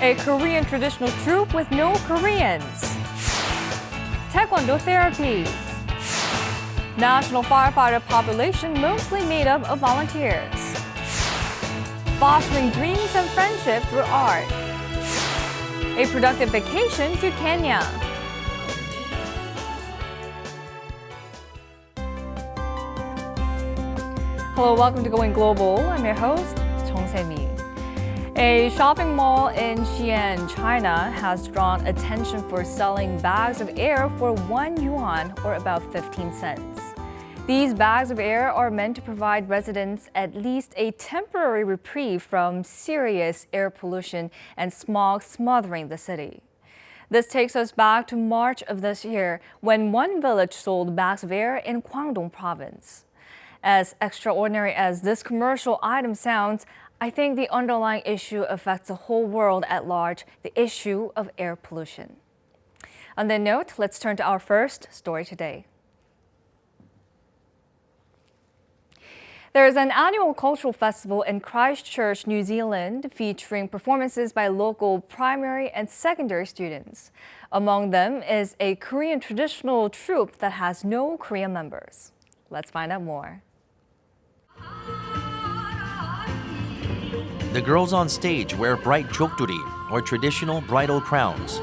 A Korean traditional troupe with no Koreans. Taekwondo therapy. National firefighter population mostly made up of volunteers. Fostering dreams and friendship through art. A productive vacation to Kenya. Hello, welcome to Going Global. I'm your host, Jung Se-mi. A shopping mall in Xi'an, China has drawn attention for selling bags of air for 1 yuan or about 15 cents. These bags of air are meant to provide residents at least a temporary reprieve from serious air pollution and smog smothering the city. This takes us back to March of this year when one village sold bags of air in Guangdong province. As extraordinary as this commercial item sounds, I think the underlying issue affects the whole world at large, the issue of air pollution. On that note, let's turn to our first story today. There is an annual cultural festival in Christchurch, New Zealand, featuring performances by local primary and secondary students. Among them is a Korean traditional troupe that has no Korean members. Let's find out more. The girls on stage wear bright jokduri, or traditional bridal crowns.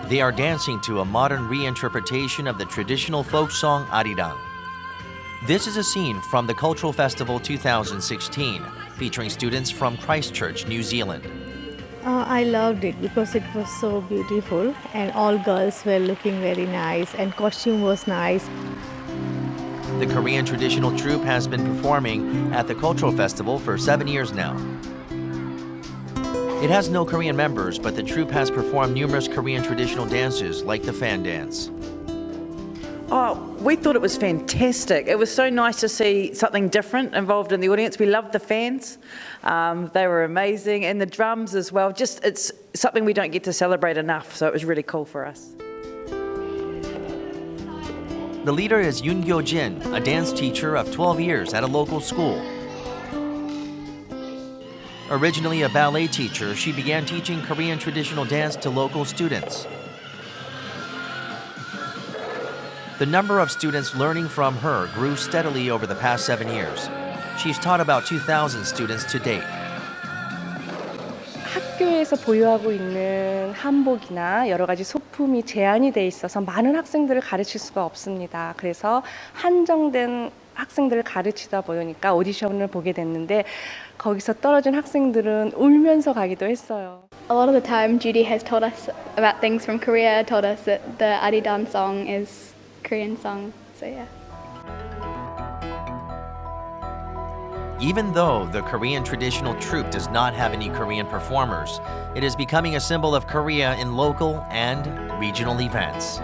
They are dancing to a modern reinterpretation of the traditional folk song Arirang. This is a scene from the Cultural Festival 2016, featuring students from Christchurch, New Zealand. I loved it because it was so beautiful and all girls were looking very nice and costume was nice. The Korean traditional troupe has been performing at the Cultural Festival for 7 years now. It has no Korean members, but the troupe has performed numerous Korean traditional dances like the fan dance. Oh, we thought it was fantastic. It was so nice to see something different involved in the audience. We loved the fans. They were amazing, and the drums as well. Just, it's something we don't get to celebrate enough, so it was really cool for us. The leader is Yoon Gyo-jin, a dance teacher of 12 years at a local school. Originally a ballet teacher, she began teaching Korean traditional dance to local students. The number of students learning from her grew steadily over the past 7 years. She's taught about 2,000 students to date. 학교에서 보유하고 있는 한복이나 여러 가지 소품이 제한이 돼 있어서 많은 학생들을 가르칠 수가 없습니다. 그래서 한정된 학생들을 가르치다 보니까 오디션을 보게 됐는데 거기서 떨어진 학생들은 울면서 가기도 했어요. A lot of the time Judy has told us about things from Korea, told us that the Arirang song is Korean song, so yeah. Even though the Korean traditional troupe does not have any Korean performers, it is becoming a symbol of Korea in local and regional events.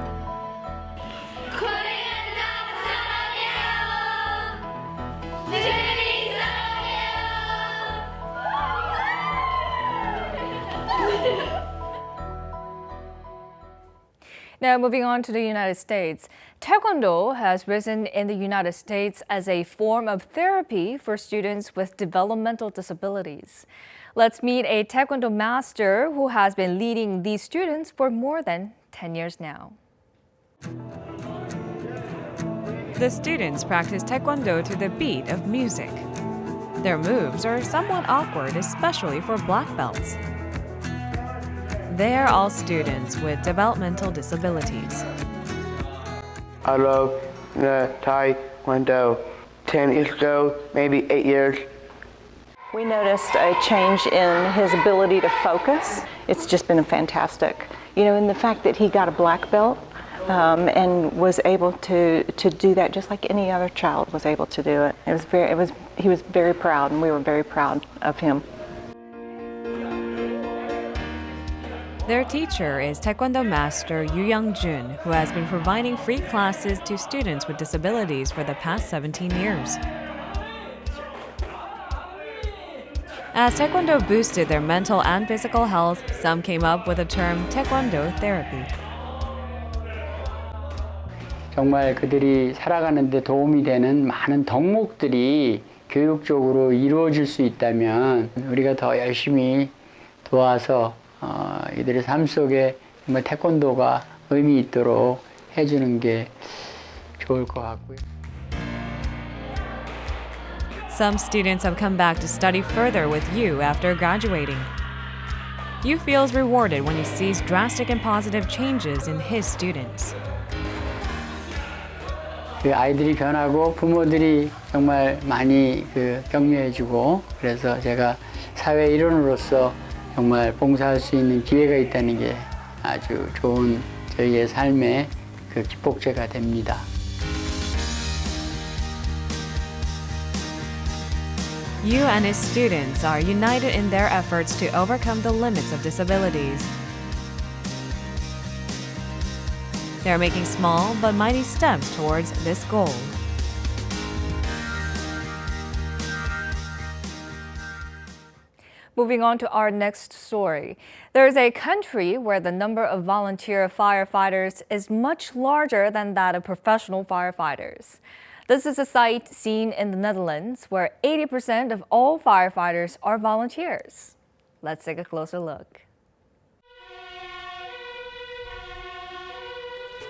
Now, moving on to the United States. Taekwondo has risen in the United States as a form of therapy for students with developmental disabilities. Let's meet a Taekwondo master who has been leading these students for more than 10 years now. The students practice Taekwondo to the beat of music. Their moves are somewhat awkward, especially for black belts. They are all students with developmental disabilities. I love Taekwondo 10 years ago, maybe 8 years. We noticed a change in his ability to focus. It's just been fantastic. You know, in the fact that he got a black belt and was able to do that just like any other child was able to do it. He was very proud, and we were very proud of him. Their teacher is Taekwondo master Yu Young-jun, who has been providing free classes to students with disabilities for the past 17 years. As Taekwondo boosted their mental and physical health, some came up with the term Taekwondo therapy. 정말 그들이 살아가는 데 도움이 되는 많은 덕목들이 교육적으로 이루어질 수 있다면 우리가 더 열심히 도와서 이들의 삶 속에 정말 태권도가 의미 있도록 해주는 게 좋을 것 같고요. Some students have come back to study further with you after graduating. Yu feels rewarded when he sees drastic and positive changes in his students. 그 아이들이 변하고 부모들이 정말 많이 격려해주고 그래서 제가 사회 일원으로서 정말 봉사할 수 있는 기회가 있다는 게 아주 좋은 저희의 삶의 기폭제가 됩니다. Yu and his students are united in their efforts to overcome the limits of disabilities. They are making small but mighty steps towards this goal. Moving on to our next story. There is a country where the number of volunteer firefighters is much larger than that of professional firefighters. This is a sight seen in the Netherlands, where 80% of all firefighters are volunteers. Let's take a closer look.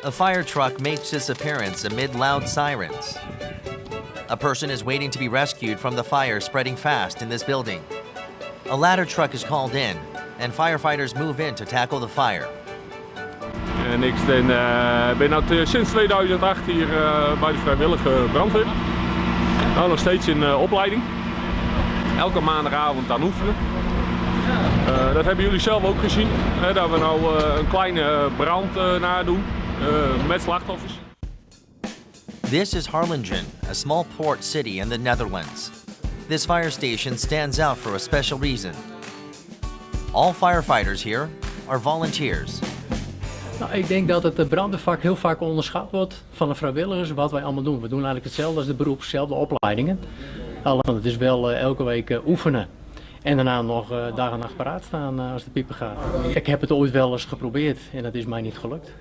A fire truck makes its appearance amid loud sirens. A person is waiting to be rescued from the fire spreading fast in this building. A ladder truck is called in, and firefighters move in to tackle the fire. En ik ben sinds 2008 hier bij de vrijwillige brandweer. Nou, nog steeds in opleiding. Elke maandagavond aan oefenen. Dat hebben jullie zelf ook gezien. Dat we nou een kleine brand nadoen met slachtoffers. This is Harlingen, a small port city in the Netherlands. This fire station stands out for a special reason. All firefighters here are volunteers. Nou, ik denk dat het brandweervak heel vaak onderschat wordt van de vrijwilligers wat wij allemaal doen. We doen eigenlijk hetzelfde als de beroeps, dezelfde opleidingen. Alleen het is wel elke week oefenen. En daarna nog dag en nacht paraat staan als de pieper gaat. Ik heb het ooit wel eens geprobeerd en dat is mij niet gelukt.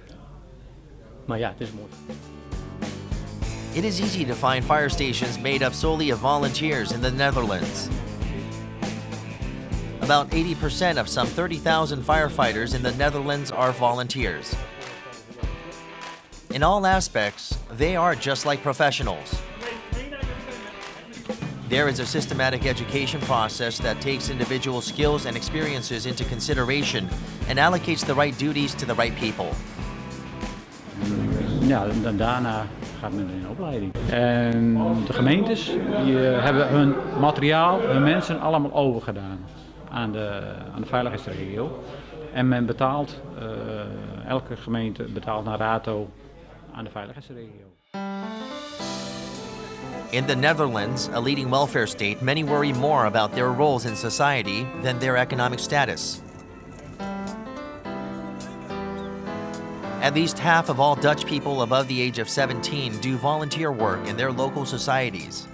Maar ja, het is mooi. It is easy to find fire stations made up solely of volunteers in the Netherlands. About 80% of some 30,000 firefighters in the Netherlands are volunteers. In all aspects, they are just like professionals. There is a systematic education process that takes individual skills and experiences into consideration and allocates the right duties to the right people. Ja, daarna gaat men in opleiding. En de gemeentes die hebben hun materiaal, hun mensen allemaal overgedaan aan de veiligheidsregio. En men betaalt, elke gemeente betaalt naar rato aan de veiligheidsregio. In the Netherlands, a leading welfare state, many worry more about their roles in society than their economic status. At least half of all Dutch people above the age of 17 do volunteer work in their local societies.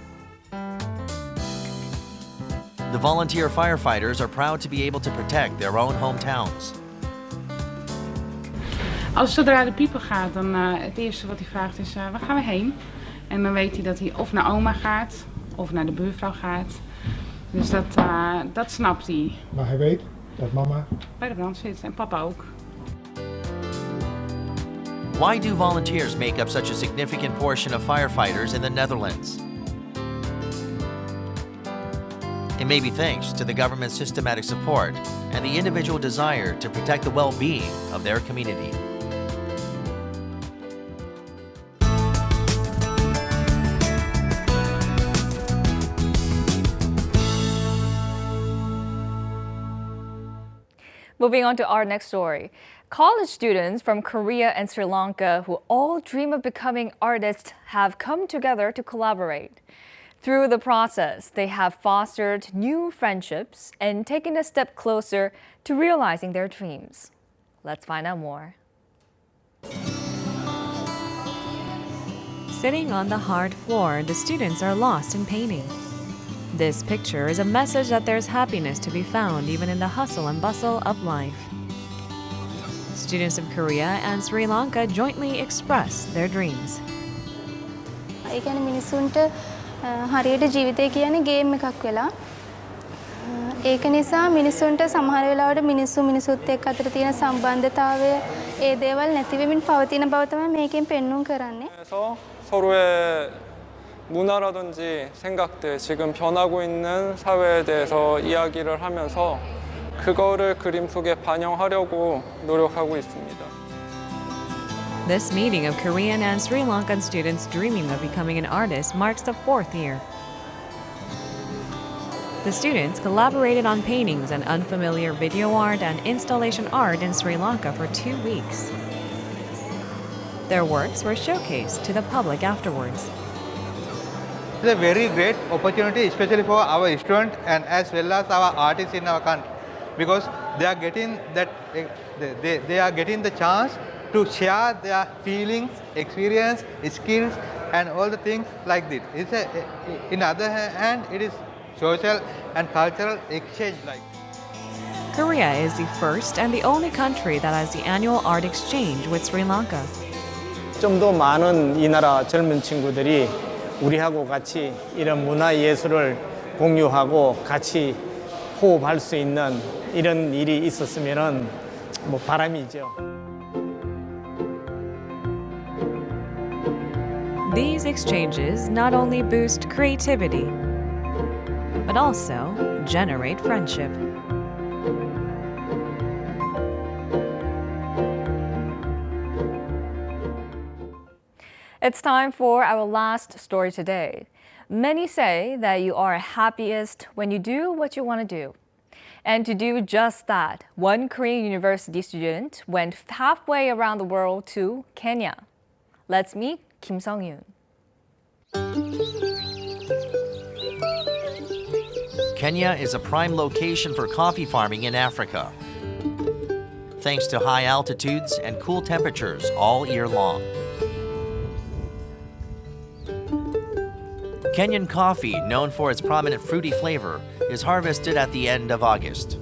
The volunteer firefighters are proud to be able to protect their own hometowns. Zodra de pieper gaat, dan het eerste wat hij vraagt is, waar gaan we heen? En dan weet hij dat hij of naar oma gaat, of naar de buurvrouw gaat. Dus dat snapt hij. Maar hij weet dat mama bij de brand zit en papa ook. Why do volunteers make up such a significant portion of firefighters in the Netherlands? It may be thanks to the government's systematic support and the individual desire to protect the well-being of their community. Moving on to our next story. College students from Korea and Sri Lanka who all dream of becoming artists have come together to collaborate. Through the process, they have fostered new friendships and taken a step closer to realizing their dreams. Let's find out more. Sitting on the hard floor, the students are lost in painting. This picture is a message that there's happiness to be found even in the hustle and bustle of life. Students of Korea and Sri Lanka jointly express their dreams. ඒ කියන්නේ මිනිසුන්ට හරියට ජීවිතය කියන්නේ game එකක් වෙලා. ඒක නිසා මිනිසුන්ට සමහර වෙලාවට මිනිසුත් එක්ක අතර තියෙන සම්බන්ධතාවය ඒ දේවල් නැති වෙමින් පවතින බව තමයි මේකෙන් පෙන්눔 කරන්නේ. 그래서 서로의 문화라든지 생각들, 지금 변하고 있는 사회에 대해서 이야기를 하면서 그거를 그림 속에 반영하려고 노력하고 있습니다. This meeting of Korean and Sri Lankan students dreaming of becoming an artist marks the 4th year. The students collaborated on paintings and unfamiliar video art and installation art in Sri Lanka for 2 weeks. Their works were showcased to the public afterwards. It's a very great opportunity, especially for our students and as well as our artists in our country, because they are getting the chance to share their feelings, experience, skills, and all the things like this. In other hand, it is social and cultural exchange like. Korea is the first and the only country that has the annual art exchange with Sri Lanka. 좀 더 많은 이 나라 젊은 친구들이 우리하고 같이 이런 문화 예술을 공유하고 같이 호흡할 수 있는 이런 일이 있었으면은 뭐 바람이죠. These exchanges not only boost creativity, but also generate friendship. It's time for our last story today. Many say that you are happiest when you do what you want to do. And to do just that, one Korean university student went halfway around the world to Kenya. Let's meet Kim Sung-yoon. Kenya is a prime location for coffee farming in Africa, thanks to high altitudes and cool temperatures all year long. Kenyan coffee, known for its prominent fruity flavor, is harvested at the end of August.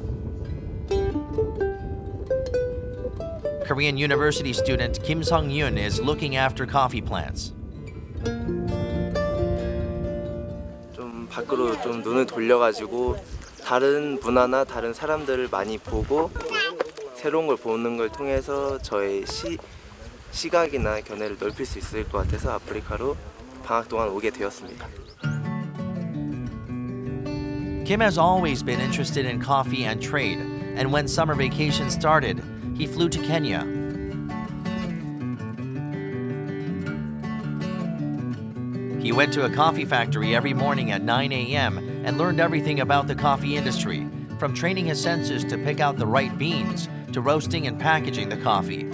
Korean university student Kim Sung-yoon is looking after coffee plants. 좀 밖으로 좀 눈을 돌려가지고 다른 문화나 다른 사람들을 많이 보고 새로운 걸 보는 걸 통해서 저의 시각이나 견해를 넓힐 수 있을 것 같아서 아프리카로 방학 동안 오게 되었습니다. Kim has always been interested in coffee and trade, and when summer vacation started, he flew to Kenya. He went to a coffee factory every morning at 9 a.m. and learned everything about the coffee industry, from training his senses to pick out the right beans, to roasting and packaging the coffee.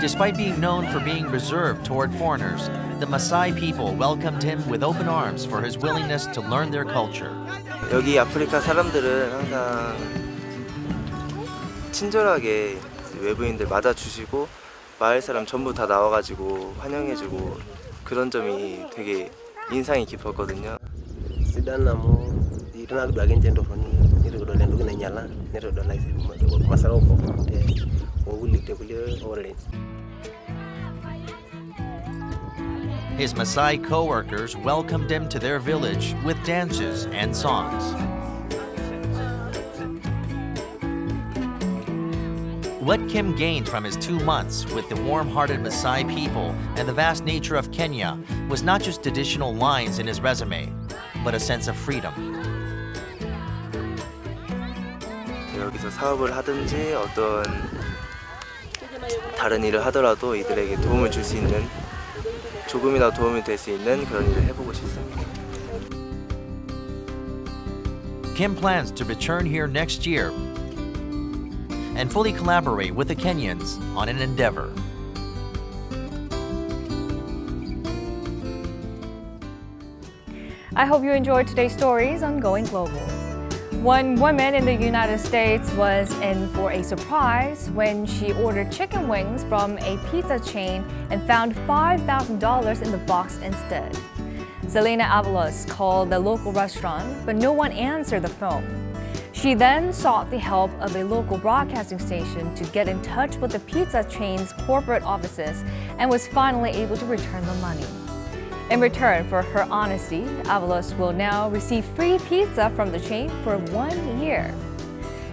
Despite being known for being reserved toward foreigners, the Maasai people welcomed him with open arms for his willingness to learn their culture. 여기 아프리카 사람들은 항상 친절하게 외부인들 맞아주시고 마을 사람 전부 다 나와가지고 환영해주고 그런 점이 되게 인상이 깊었거든요. His Maasai co-workers welcomed him to their village with dances and songs. What Kim gained from his 2 months with the warm-hearted Maasai people and the vast nature of Kenya was not just additional lines in his resume, but a sense of freedom. 여기서 사업을 하든지 어떤 다른 일을 하더라도 이들에게 도움을 줄 수 있는 조금이나 도움이 될 수 있는 그런 일을 해보고 싶습니다. Kim plans to return here next year and fully collaborate with the Kenyans on an endeavor. I hope you enjoyed today's stories on Going Global. One woman in the United States was in for a surprise when she ordered chicken wings from a pizza chain and found $5,000 in the box instead. Selena Avalos called the local restaurant, but no one answered the phone. She then sought the help of a local broadcasting station to get in touch with the pizza chain's corporate offices and was finally able to return the money. In return for her honesty, Avalos will now receive free pizza from the chain for 1 year.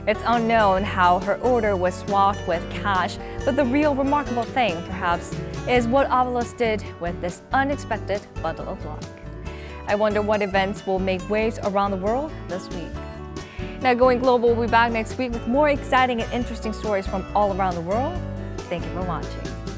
It's unknown how her order was swapped with cash, but the real remarkable thing, perhaps, is what Avalos did with this unexpected bundle of luck. I wonder what events will make waves around the world this week. Now, Going Global will be back next week with more exciting and interesting stories from all around the world. Thank you for watching.